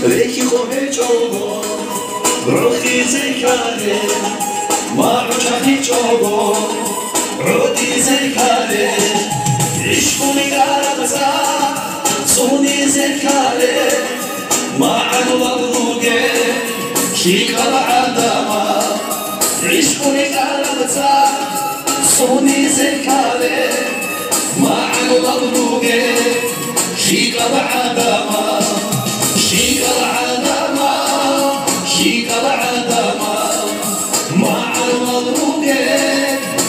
Reki khohe chogo Rochi zekare Ma'u chahi chogo Rodi zekare Ishkuni garabza Suni zekare Ma'u wadruge Shika ba'adama Ishkuni garabza Suni zekare Ma'u wadruge Shika ba'adama شيك العدمة شيك العدمة مع المضروب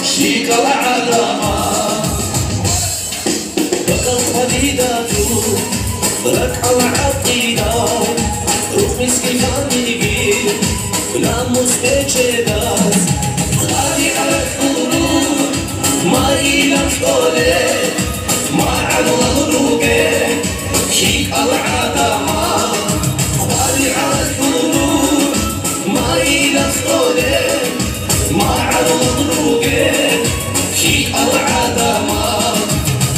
شيك العدمة بقت وديدته ركع العقيدة روح مسكين فاميلي لا مستجدات غالي على الحضور ما يلفظولي مع المضروب شيك العدمة مع المضروب شيك العدمة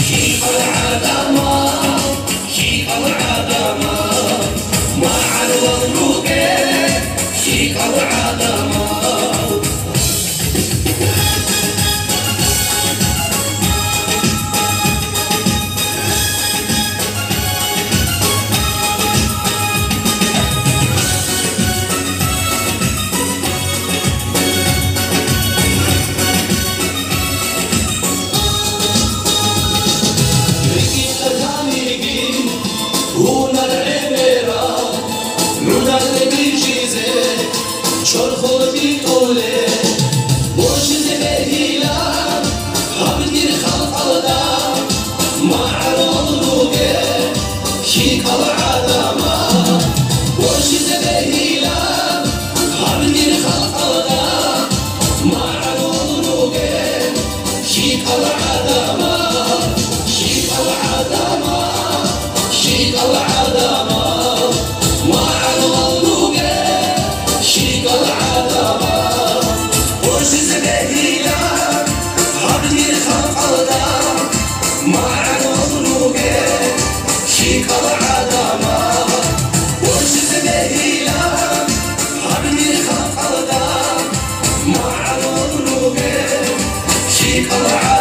شيك العدمة شيك العدمة مع المضروب شيك العدمة شرخو بيطولي بوش زبهيلا حبدي الخلق الدام مع المضروب شيك العدمة بوش زبهيلا حبدي الخلق الدام مع المضروب شيك العدمة شيك العدمة شيك العدمة مع المضروب شيك العدمة وش زبهيلا حبني الخلق الدام مع المضروب شيك العدمة وش زبهيلا حبني الخلق الدام مع المضروب شيك العدمة